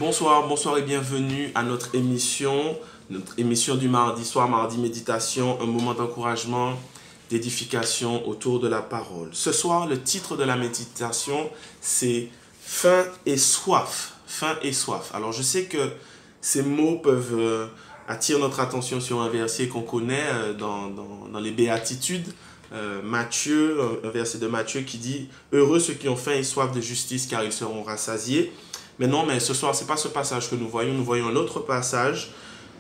Bonsoir et bienvenue à notre émission du mardi soir, mardi méditation, un moment d'encouragement, d'édification autour de la parole. Ce soir, le titre de la méditation, c'est « Faim et soif ». Faim et soif. Alors, je sais que ces mots peuvent attirer notre attention sur un verset qu'on connaît dans les béatitudes. Matthieu, un verset de Matthieu qui dit « Heureux ceux qui ont faim et soif de justice, car ils seront rassasiés ». Mais non, mais ce soir, ce n'est pas ce passage que nous voyons un autre passage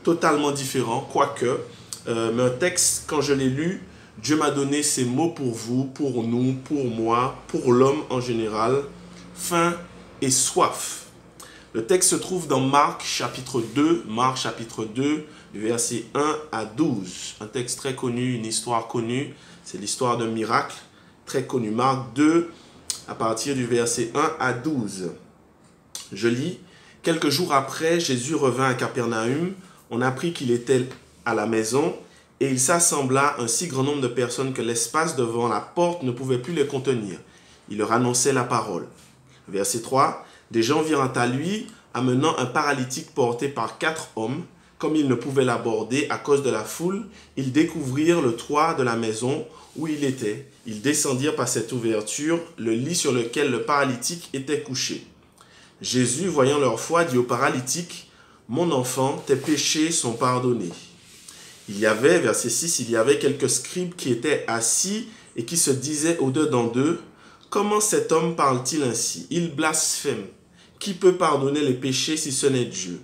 totalement différent, quoique, mais un texte, quand je l'ai lu, Dieu m'a donné ces mots pour vous, pour nous, pour moi, pour l'homme en général, faim et soif. Le texte se trouve dans Marc chapitre 2, versets 1 à 12. Un texte très connu, une histoire connue, c'est l'histoire d'un miracle très connu. Marc 2, à partir du verset 1 à 12. Je lis, « Quelques jours après, Jésus revint à Capernaum. On apprit qu'il était à la maison, et il s'assembla un si grand nombre de personnes que l'espace devant la porte ne pouvait plus les contenir. Il leur annonçait la parole. » Verset 3, « Des gens virent à lui, amenant un paralytique porté par 4 hommes. Comme ils ne pouvaient l'aborder à cause de la foule, ils découvrirent le toit de la maison où il était. Ils descendirent par cette ouverture le lit sur lequel le paralytique était couché. Jésus, voyant leur foi, dit au paralytique, « Mon enfant, tes péchés sont pardonnés. » Il y avait, verset 6, il y avait quelques scribes qui étaient assis et qui se disaient au-dedans d'eux, « Comment cet homme parle-t-il ainsi? Il blasphème. Qui peut pardonner les péchés si ce n'est Dieu? »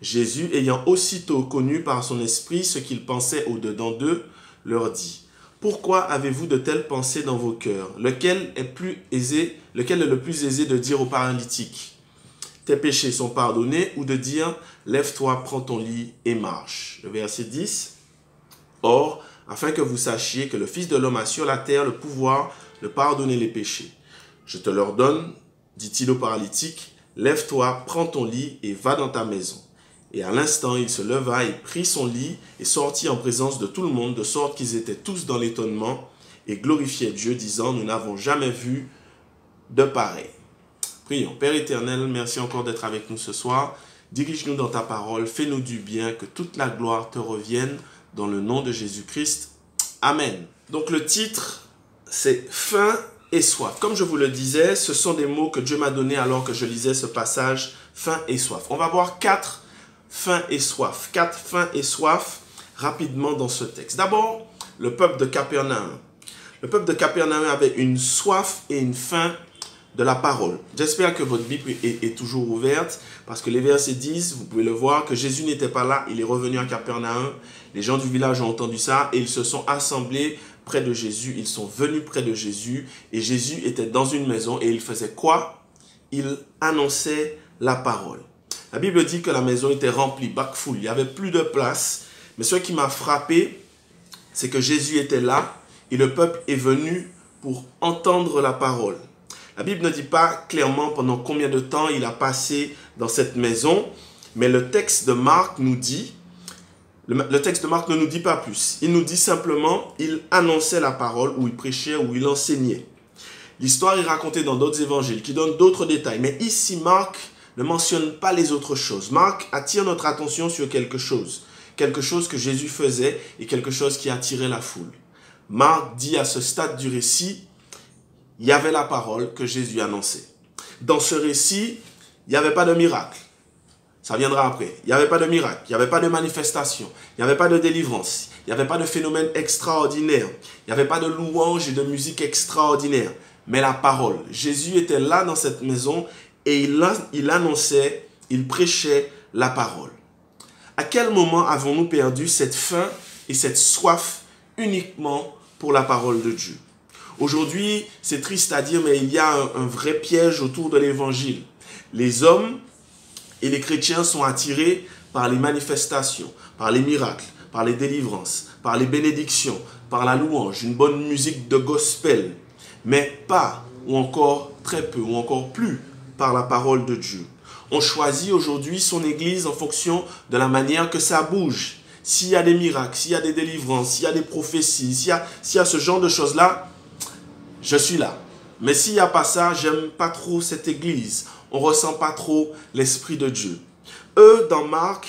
Jésus, ayant aussitôt connu par son esprit ce qu'ils pensaient au-dedans d'eux, leur dit, « Pourquoi avez-vous de telles pensées dans vos cœurs? Lequel est le plus aisé de dire au paralytique, « Tes péchés sont pardonnés » ou de dire, « Lève-toi, prends ton lit et marche » Le verset 10, « Or, afin que vous sachiez que le Fils de l'homme a sur la terre le pouvoir de pardonner les péchés. Je te leur donne, dit-il au paralytique, « Lève-toi, prends ton lit et va dans ta maison. » Et à l'instant, il se leva et prit son lit et sortit en présence de tout le monde, de sorte qu'ils étaient tous dans l'étonnement et glorifiaient Dieu, disant, « Nous n'avons jamais vu de pareil. » Prions. Père éternel, merci encore d'être avec nous ce soir. Dirige-nous dans ta parole, fais-nous du bien, que toute la gloire te revienne dans le nom de Jésus-Christ. Amen. Donc le titre, c'est « Faim et soif ». Comme je vous le disais, ce sont des mots que Dieu m'a donnés alors que je lisais ce passage, « Faim et soif ». On va voir 4 faim et soif. 4 faim et soif rapidement dans ce texte. D'abord, le peuple de Capernaum. Le peuple de Capernaum avait une soif et une faim de la parole. J'espère que votre Bible est toujours ouverte parce que les versets disent, vous pouvez le voir, que Jésus n'était pas là, il est revenu à Capernaum. Les gens du village ont entendu ça et ils se sont assemblés près de Jésus. Ils sont venus près de Jésus et Jésus était dans une maison et il faisait quoi? Il annonçait la parole. La Bible dit que la maison était remplie, back full, il n'y avait plus de place. Mais ce qui m'a frappé, c'est que Jésus était là et le peuple est venu pour entendre la parole. La Bible ne dit pas clairement pendant combien de temps il a passé dans cette maison, mais le texte de Marc nous dit, le texte de Marc ne nous dit pas plus. Il nous dit simplement, il annonçait la parole, ou il prêchait, ou il enseignait. L'histoire est racontée dans d'autres évangiles qui donnent d'autres détails, mais ici Marc ne mentionne pas les autres choses. Marc attire notre attention sur quelque chose que Jésus faisait et quelque chose qui attirait la foule. Marc dit à ce stade du récit, il y avait la parole que Jésus annonçait. Dans ce récit, il n'y avait pas de miracle. Ça viendra après. Il n'y avait pas de miracle, il n'y avait pas de manifestation, il n'y avait pas de délivrance, il n'y avait pas de phénomène extraordinaire, il n'y avait pas de louange et de musique extraordinaire. Mais la parole, Jésus était là dans cette maison et il annonçait, il prêchait la parole. À quel moment avons-nous perdu cette faim et cette soif uniquement pour la parole de Dieu? Aujourd'hui, c'est triste à dire, mais il y a un vrai piège autour de l'évangile. Les hommes et les chrétiens sont attirés par les manifestations, par les miracles, par les délivrances, par les bénédictions, par la louange, une bonne musique de gospel, mais pas, ou encore très peu, ou encore plus, par la parole de Dieu. On choisit aujourd'hui son église en fonction de la manière que ça bouge. S'il y a des miracles, s'il y a des délivrances, s'il y a des prophéties, s'il y a ce genre de choses-là, je suis là. mais s'il n'y a pas ça, j'aime pas trop cette église. On ressent pas trop l'Esprit de Dieu. Eux, dans Marc,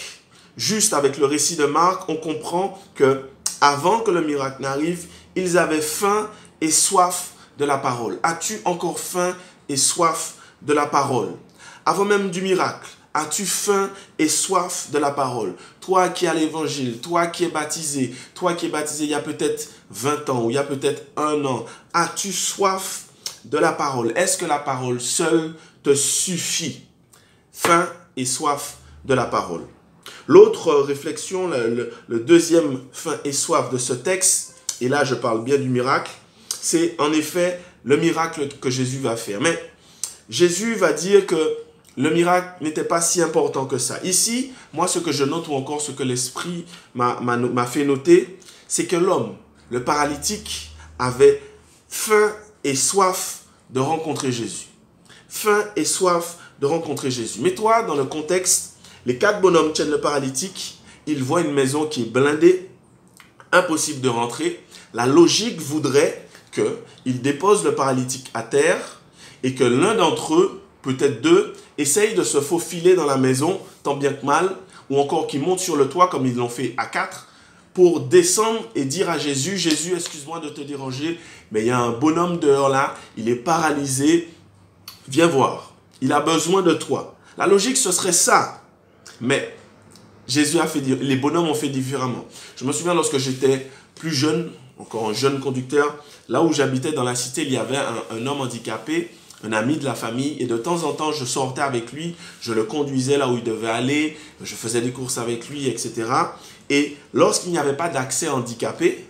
juste avec le récit de Marc, on comprend que avant que le miracle n'arrive, ils avaient faim et soif de la parole. As-tu encore faim et soif de la parole? Avant même du miracle, as-tu faim et soif de la parole? Toi qui as l'évangile, toi qui es baptisé il y a peut-être 20 ans ou il y a peut-être 1 an, as-tu soif de la parole? Est-ce que la parole seule te suffit? Faim et soif de la parole. L'autre réflexion, le deuxième faim et soif de ce texte, et là je parle bien du miracle, c'est en effet le miracle que Jésus va faire. Mais Jésus va dire que le miracle n'était pas si important que ça. Ici, moi ce que je note ou encore ce que l'Esprit m'a fait noter, c'est que l'homme, le paralytique, avait faim et soif de rencontrer Jésus. Faim et soif de rencontrer Jésus. Mets-toi dans le contexte, les 4 bonhommes tiennent le paralytique, ils voient une maison qui est blindée, impossible de rentrer. La logique voudrait qu'ils déposent le paralytique à terre et que l'un d'entre eux, peut-être 2, essaye de se faufiler dans la maison, tant bien que mal, ou encore qu'ils montent sur le toit comme ils l'ont fait à 4, pour descendre et dire à Jésus, « Jésus, excuse-moi de te déranger, mais il y a un bonhomme dehors là, il est paralysé, viens voir, il a besoin de toi. » La logique, ce serait ça. Mais Jésus a fait, les bonhommes ont fait différemment. Je me souviens lorsque j'étais plus jeune, encore un jeune conducteur, là où j'habitais dans la cité, il y avait un homme handicapé, un ami de la famille, et de temps en temps, je sortais avec lui, je le conduisais là où il devait aller, je faisais des courses avec lui, etc. Et lorsqu'il n'y avait pas d'accès handicapé,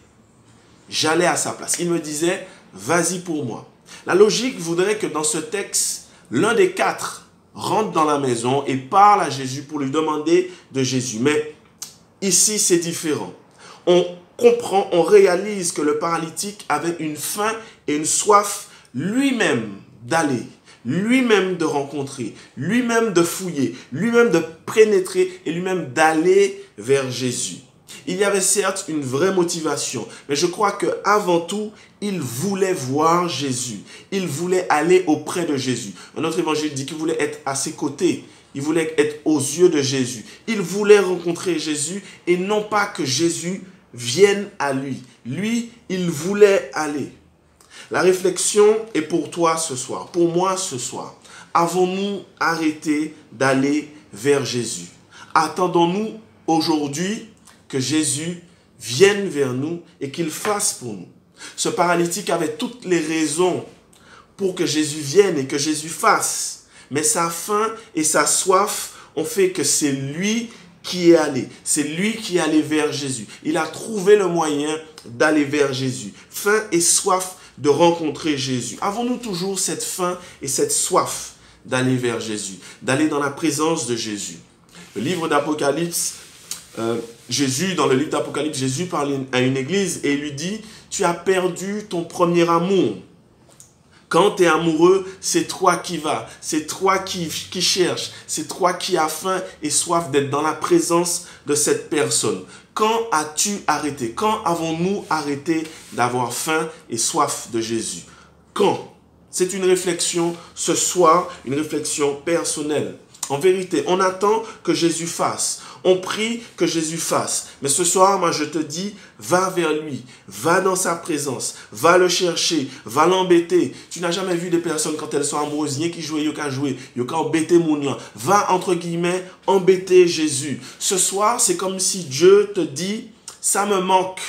j'allais à sa place. Il me disait, vas-y pour moi. La logique voudrait que dans ce texte, l'un des 4 rentre dans la maison et parle à Jésus pour lui demander de Jésus. Mais ici, c'est différent. On comprend, on réalise que le paralytique avait une faim et une soif lui-même d'aller, lui-même de rencontrer, lui-même de fouiller, lui-même de pénétrer et lui-même d'aller vers Jésus. Il y avait certes une vraie motivation, mais je crois qu'avant tout, il voulait voir Jésus. Il voulait aller auprès de Jésus. Un autre évangile dit qu'il voulait être à ses côtés. Il voulait être aux yeux de Jésus. Il voulait rencontrer Jésus et non pas que Jésus vienne à lui. Lui, il voulait aller. La réflexion est pour toi ce soir, pour moi ce soir. Avons-nous arrêté d'aller vers Jésus? Attendons-nous aujourd'hui que Jésus vienne vers nous et qu'il fasse pour nous? Ce paralytique avait toutes les raisons pour que Jésus vienne et que Jésus fasse. Mais sa faim et sa soif ont fait que c'est lui qui est allé. C'est lui qui est allé vers Jésus. Il a trouvé le moyen d'aller vers Jésus. Faim et soif de rencontrer Jésus. Avons-nous toujours cette faim et cette soif d'aller vers Jésus, d'aller dans la présence de Jésus? Le livre d'Apocalypse, Jésus, dans le livre d'Apocalypse, Jésus parle à une église et il lui dit, tu as perdu ton premier amour. Quand tu es amoureux, c'est toi qui vas, c'est toi qui cherches, c'est toi qui as faim et soif d'être dans la présence de cette personne. Quand as-tu arrêté? Quand avons-nous arrêté d'avoir faim et soif de Jésus? Quand? C'est une réflexion ce soir, une réflexion personnelle. En vérité, on attend que Jésus fasse. On prie que Jésus fasse. Mais ce soir, moi, je te dis, va vers lui. Va dans sa présence. Va le chercher. Va l'embêter. Tu n'as jamais vu des personnes, quand elles sont amoureuses, rien qui jouent, yoka jouer, yoka embêter moun là. Va, entre guillemets, embêter Jésus. Ce soir, c'est comme si Dieu te dit, ça me manque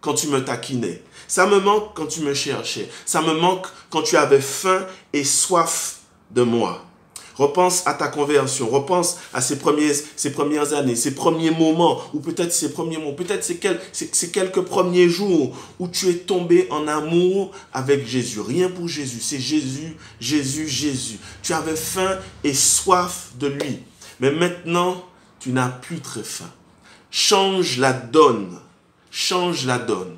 quand tu me taquinais. Ça me manque quand tu me cherchais. Ça me manque quand tu avais faim et soif de moi. Repense à ta conversion, repense à ces premières années, ces premiers moments, ou peut-être ces premiers mots, peut-être ces quelques premiers jours où tu es tombé en amour avec Jésus. Rien pour Jésus, c'est Jésus, Jésus, Jésus. Tu avais faim et soif de lui. Mais maintenant, tu n'as plus très faim. Change la donne. Change la donne.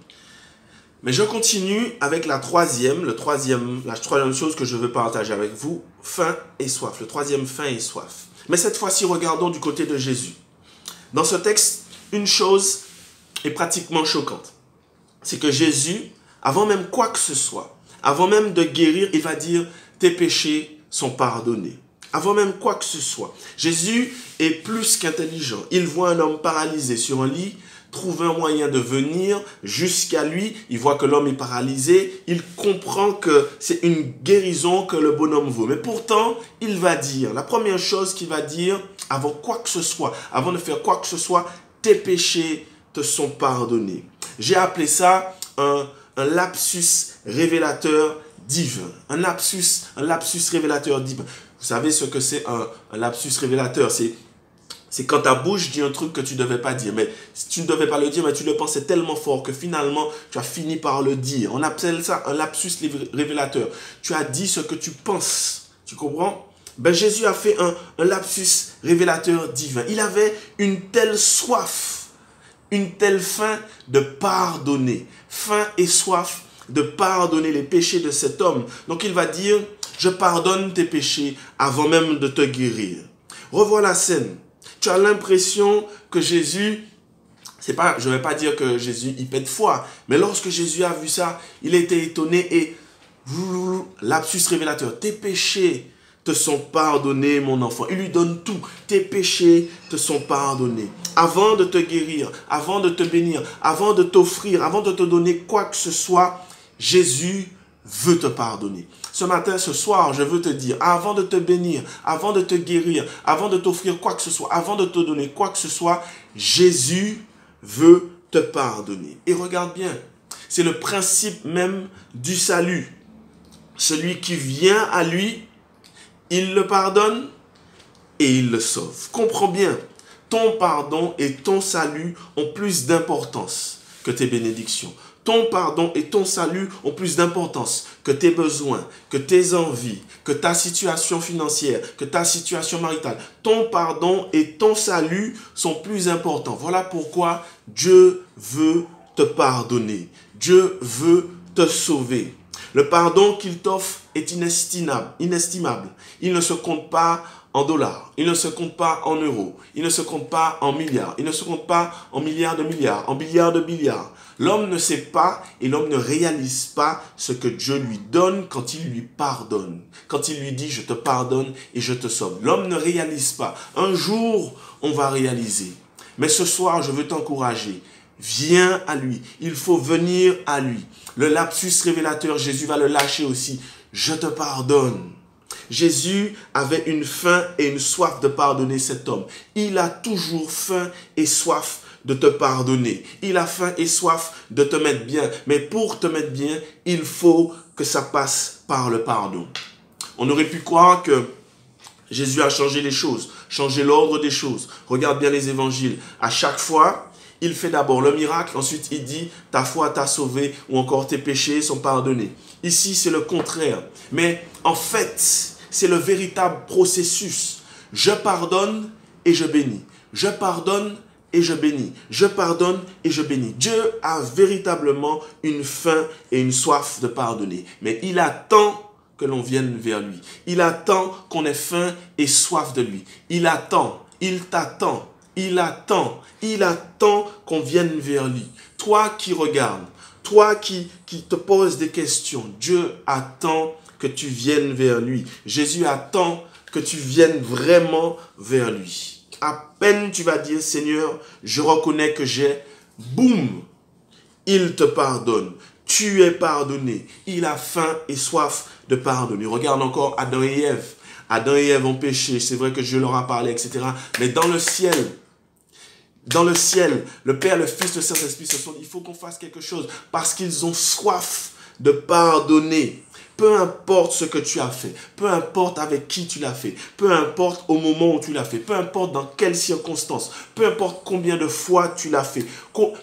Mais je continue avec la troisième chose que je veux partager avec vous, faim et soif. Le troisième, faim et soif. Mais cette fois-ci, regardons du côté de Jésus. Dans ce texte, une chose est pratiquement choquante. C'est que Jésus, avant même quoi que ce soit, Avant même de guérir, il va dire, tes péchés sont pardonnés. Avant même quoi que ce soit. Jésus est plus qu'intelligent. Il voit un homme paralysé sur un lit, trouve un moyen de venir jusqu'à lui. Il voit que l'homme est paralysé. Il comprend que c'est une guérison que le bonhomme veut. Mais pourtant, il va dire, la première chose qu'il va dire, avant quoi que ce soit, avant de faire quoi que ce soit, tes péchés te sont pardonnés. J'ai appelé ça un lapsus révélateur divin. Un lapsus révélateur divin. Vous savez ce que c'est un lapsus révélateur? C'est quand ta bouche dit un truc que tu ne devais pas dire. Mais si tu ne devais pas le dire, mais tu le pensais tellement fort que finalement, tu as fini par le dire. On appelle ça un lapsus révélateur. Tu as dit ce que tu penses. Tu comprends? Ben, Jésus a fait un lapsus révélateur divin. Il avait une telle soif, une telle faim de pardonner. Faim et soif de pardonner les péchés de cet homme. Donc il va dire, je pardonne tes péchés avant même de te guérir. Revois la scène. Tu as l'impression que Jésus, je ne vais pas dire que Jésus y pète foi, mais lorsque Jésus a vu ça, il était étonné et lapsus révélateur, tes péchés te sont pardonnés, mon enfant. Il lui donne tout. Tes péchés te sont pardonnés. Avant de te guérir, avant de te bénir, avant de t'offrir, avant de te donner quoi que ce soit, Jésus veut te pardonner. Ce matin, ce soir, je veux te dire, avant de te bénir, avant de te guérir, avant de t'offrir quoi que ce soit, avant de te donner quoi que ce soit, Jésus veut te pardonner. Et regarde bien, c'est le principe même du salut. Celui qui vient à lui, il le pardonne et il le sauve. Comprends bien, ton pardon et ton salut ont plus d'importance que tes bénédictions. Ton pardon et ton salut ont plus d'importance que tes besoins, que tes envies, que ta situation financière, que ta situation maritale. Ton pardon et ton salut sont plus importants. Voilà pourquoi Dieu veut te pardonner. Dieu veut te sauver. Le pardon qu'il t'offre est inestimable. Il ne se compte pas en dollars, il ne se compte pas en euros, il ne se compte pas en milliards, il ne se compte pas en milliards de milliards, en milliards de milliards. L'homme ne sait pas et l'homme ne réalise pas ce que Dieu lui donne quand il lui pardonne. Quand il lui dit, je te pardonne et je te sauve. L'homme ne réalise pas. Un jour, on va réaliser. Mais ce soir, je veux t'encourager. Viens à lui. Il faut venir à lui. Le lapsus révélateur, Jésus va le lâcher aussi. Je te pardonne. Jésus avait une faim et une soif de pardonner cet homme. Il a toujours faim et soif de te pardonner. Il a faim et soif de te mettre bien. Mais pour te mettre bien, il faut que ça passe par le pardon. On aurait pu croire que Jésus a changé les choses, changé l'ordre des choses. Regarde bien les évangiles. À chaque fois, il fait d'abord le miracle, ensuite il dit « ta foi t'a sauvé » ou encore « tes péchés sont pardonnés ». Ici, c'est le contraire. Mais en fait, c'est le véritable processus. Je pardonne et je bénis. Je pardonne et je bénis. Je pardonne et je bénis. Dieu a véritablement une faim et une soif de pardonner. Mais il attend que l'on vienne vers lui. Il attend qu'on ait faim et soif de lui. Il attend, il t'attend. Il attend qu'on vienne vers lui. Toi qui regardes, toi qui te poses des questions, Dieu attend que tu viennes vers lui. Jésus attend que tu viennes vraiment vers lui. À peine tu vas dire, Seigneur, je reconnais que j'ai, boum, il te pardonne. Tu es pardonné. Il a faim et soif de pardonner. Regarde encore Adam et Ève. Adam et Ève ont péché, c'est vrai que Dieu leur a parlé, etc. Mais dans le ciel, le Père, le Fils, le Saint-Esprit se sont dit, il faut qu'on fasse quelque chose parce qu'ils ont soif de pardonner. Peu importe ce que tu as fait, peu importe avec qui tu l'as fait, peu importe au moment où tu l'as fait, peu importe dans quelles circonstances, peu importe combien de fois tu l'as fait,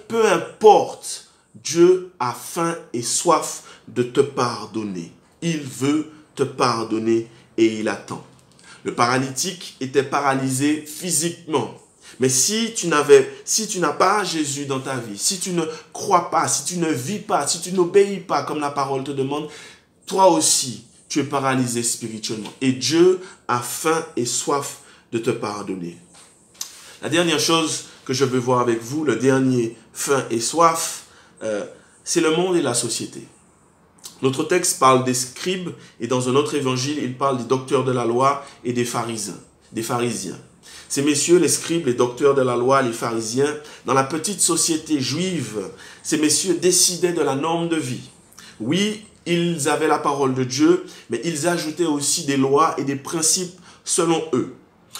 peu importe, Dieu a faim et soif de te pardonner. Il veut te pardonner et il attend. Le paralytique était paralysé physiquement. Mais si tu n'as pas Jésus dans ta vie, si tu ne crois pas, si tu ne vis pas, si tu n'obéis pas comme la parole te demande, toi aussi, tu es paralysé spirituellement. Et Dieu a faim et soif de te pardonner. La dernière chose que je veux voir avec vous, le dernier faim et soif, c'est le monde et la société. Notre texte parle des scribes et dans un autre évangile, il parle des docteurs de la loi et des pharisiens. Ces messieurs, les scribes, les docteurs de la loi, les pharisiens, dans la petite société juive, ces messieurs décidaient de la norme de vie. Oui, ils avaient la parole de Dieu, mais ils ajoutaient aussi des lois et des principes selon eux.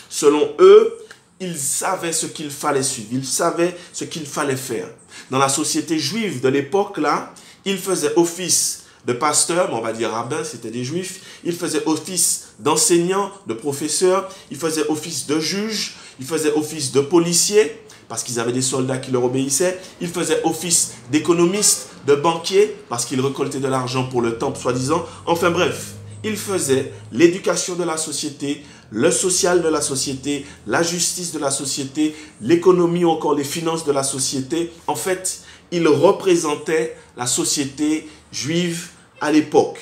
Selon eux, ils savaient ce qu'il fallait suivre, ils savaient ce qu'il fallait faire. Dans la société juive de l'époque, là, ils faisaient office de pasteurs, on va dire rabbins, c'était des juifs. Ils faisaient office d'enseignants, de professeurs. Ils faisaient office de juges. Ils faisaient office de policiers, parce qu'ils avaient des soldats qui leur obéissaient. Ils faisaient office d'économistes, de banquiers, parce qu'ils récoltaient de l'argent pour le temple, soi-disant. Enfin bref, ils faisaient l'éducation de la société, le social de la société, la justice de la société, l'économie ou encore les finances de la société. En fait, ils représentaient la société juive à l'époque.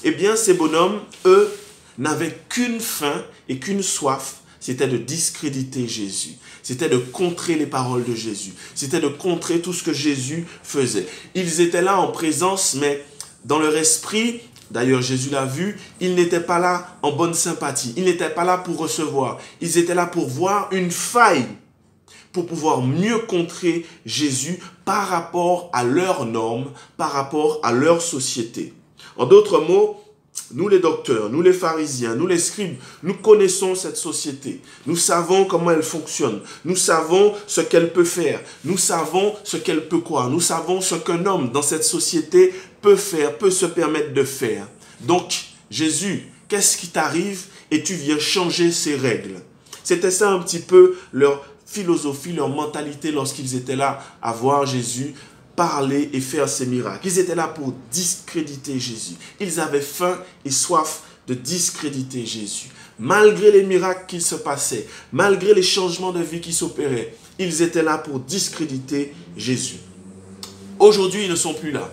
Eh bien, ces bonhommes, eux, n'avaient qu'une faim et qu'une soif, c'était de discréditer Jésus. C'était de contrer les paroles de Jésus. C'était de contrer tout ce que Jésus faisait. Ils étaient là en présence, mais dans leur esprit, d'ailleurs Jésus l'a vu, ils n'étaient pas là en bonne sympathie. Ils n'étaient pas là pour recevoir. Ils étaient là pour voir une faille, pour pouvoir mieux contrer Jésus par rapport à leurs normes, par rapport à leur société. En d'autres mots, nous les docteurs, nous les pharisiens, nous les scribes, nous connaissons cette société. Nous savons comment elle fonctionne. Nous savons ce qu'elle peut faire. Nous savons ce qu'elle peut croire. Nous savons ce qu'un homme dans cette société peut faire, peut se permettre de faire. Donc, Jésus, qu'est-ce qui t'arrive et tu viens changer ces règles? C'était ça un petit peu leur philosophie, leur mentalité lorsqu'ils étaient là à voir Jésus parler et faire ces miracles. Ils étaient là pour discréditer Jésus. Ils avaient faim et soif de discréditer Jésus. Malgré les miracles qui se passaient, malgré les changements de vie qui s'opéraient, ils étaient là pour discréditer Jésus. Aujourd'hui, ils ne sont plus là.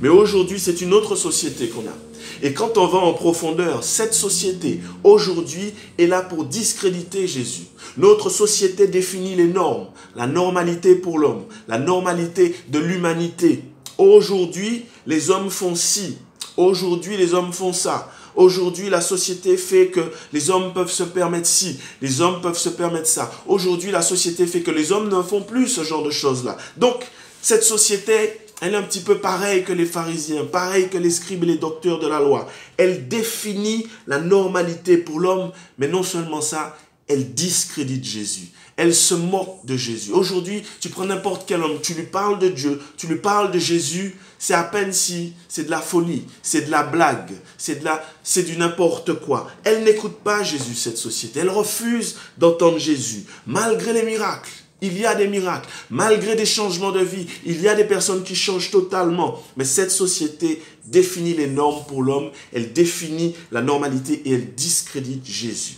Mais aujourd'hui, c'est une autre société qu'on a. Et quand on va en profondeur, cette société, aujourd'hui, est là pour discréditer Jésus. Notre société définit les normes, la normalité pour l'homme, la normalité de l'humanité. Aujourd'hui, les hommes font ci. Aujourd'hui, les hommes font ça. Aujourd'hui, la société fait que les hommes peuvent se permettre ci, les hommes peuvent se permettre ça. Aujourd'hui, la société fait que les hommes ne font plus ce genre de choses-là. Donc, cette société, elle est un petit peu pareille que les pharisiens, pareille que les scribes et les docteurs de la loi. Elle définit la normalité pour l'homme, mais non seulement ça, elle discrédite Jésus. Elle se moque de Jésus. Aujourd'hui, tu prends n'importe quel homme, tu lui parles de Dieu, tu lui parles de Jésus, c'est à peine si c'est de la folie, c'est de la blague, c'est du n'importe quoi. Elle n'écoute pas Jésus, cette société. Elle refuse d'entendre Jésus, malgré les miracles. Il y a des miracles. Malgré des changements de vie, il y a des personnes qui changent totalement. Mais cette société définit les normes pour l'homme. Elle définit la normalité et elle discrédite Jésus.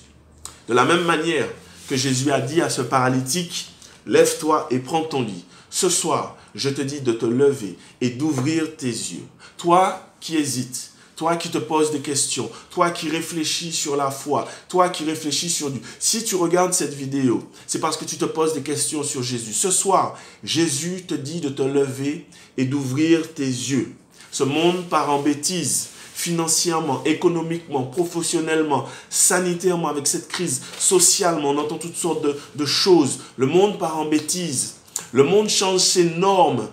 De la même manière que Jésus a dit à ce paralytique, « Lève-toi et prends ton lit. Ce soir, je te dis de te lever et d'ouvrir tes yeux. » Toi qui hésites, toi qui te poses des questions, toi qui réfléchis sur la foi, toi qui réfléchis sur Dieu. Si tu regardes cette vidéo, c'est parce que tu te poses des questions sur Jésus. Ce soir, Jésus te dit de te lever et d'ouvrir tes yeux. Ce monde part en bêtise, financièrement, économiquement, professionnellement, sanitairement, avec cette crise, socialement, on entend toutes sortes de choses. Le monde part en bêtise. Le monde change ses normes.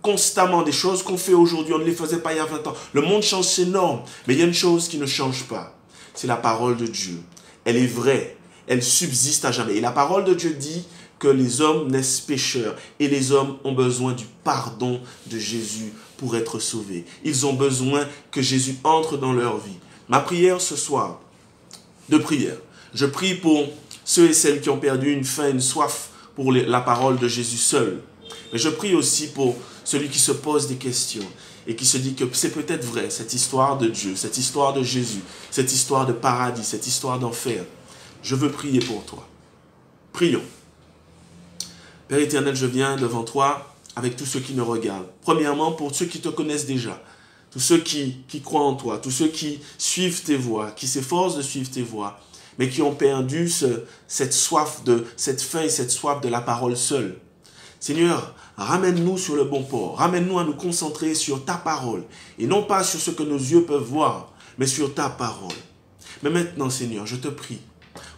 Constamment, des choses qu'on fait aujourd'hui, on ne les faisait pas il y a 20 ans. Le monde change ses normes, mais il y a une chose qui ne change pas. C'est la parole de Dieu. Elle est vraie, elle subsiste à jamais. Et la parole de Dieu dit que les hommes naissent pécheurs et les hommes ont besoin du pardon de Jésus pour être sauvés. Ils ont besoin que Jésus entre dans leur vie. Ma prière ce soir, de prière, je prie pour ceux et celles qui ont perdu une faim, une soif pour la parole de Jésus seul. Mais je prie aussi pour celui qui se pose des questions et qui se dit que c'est peut-être vrai, cette histoire de Dieu, cette histoire de Jésus, cette histoire de paradis, cette histoire d'enfer. Je veux prier pour toi. Prions. Père éternel, je viens devant toi avec tous ceux qui nous regardent. Premièrement, pour ceux qui te connaissent déjà, tous ceux qui croient en toi, tous ceux qui suivent tes voies, qui s'efforcent de suivre tes voies, mais qui ont perdu cette soif, cette faim et cette soif de la parole seule. Seigneur, ramène-nous sur le bon port. Ramène-nous à nous concentrer sur ta parole. Et non pas sur ce que nos yeux peuvent voir, mais sur ta parole. Mais maintenant, Seigneur, je te prie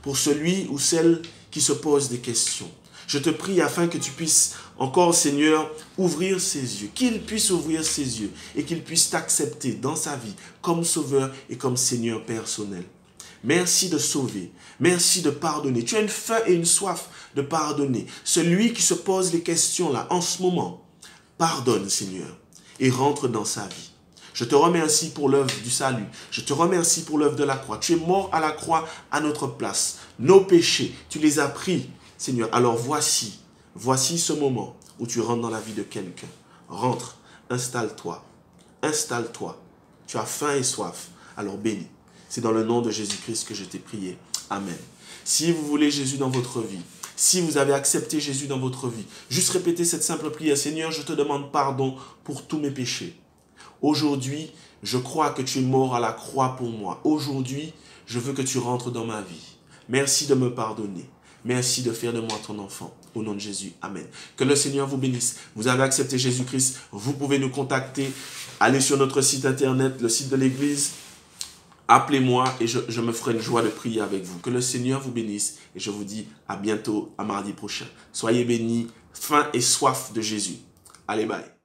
pour celui ou celle qui se pose des questions. Je te prie afin que tu puisses encore, Seigneur, ouvrir ses yeux. Qu'il puisse ouvrir ses yeux et qu'il puisse t'accepter dans sa vie comme sauveur et comme Seigneur personnel. Merci de sauver. Merci de pardonner. Tu as une faim et une soif de pardonner. Celui qui se pose les questions là, en ce moment, pardonne, Seigneur, et rentre dans sa vie. Je te remercie pour l'œuvre du salut. Je te remercie pour l'œuvre de la croix. Tu es mort à la croix à notre place. Nos péchés, tu les as pris, Seigneur. Alors voici ce moment où tu rentres dans la vie de quelqu'un. Rentre, installe-toi. Installe-toi. Tu as faim et soif. Alors bénis. C'est dans le nom de Jésus-Christ que je t'ai prié. Amen. Si vous voulez Jésus dans votre vie, si vous avez accepté Jésus dans votre vie, juste répétez cette simple prière. Seigneur, je te demande pardon pour tous mes péchés. Aujourd'hui, je crois que tu es mort à la croix pour moi. Aujourd'hui, je veux que tu rentres dans ma vie. Merci de me pardonner. Merci de faire de moi ton enfant. Au nom de Jésus. Amen. Que le Seigneur vous bénisse. Vous avez accepté Jésus-Christ. Vous pouvez nous contacter. Allez sur notre site internet, le site de l'église. Appelez-moi et je me ferai une joie de prier avec vous. Que le Seigneur vous bénisse et je vous dis à bientôt, à mardi prochain. Soyez bénis, faim et soif de Jésus. Allez, bye.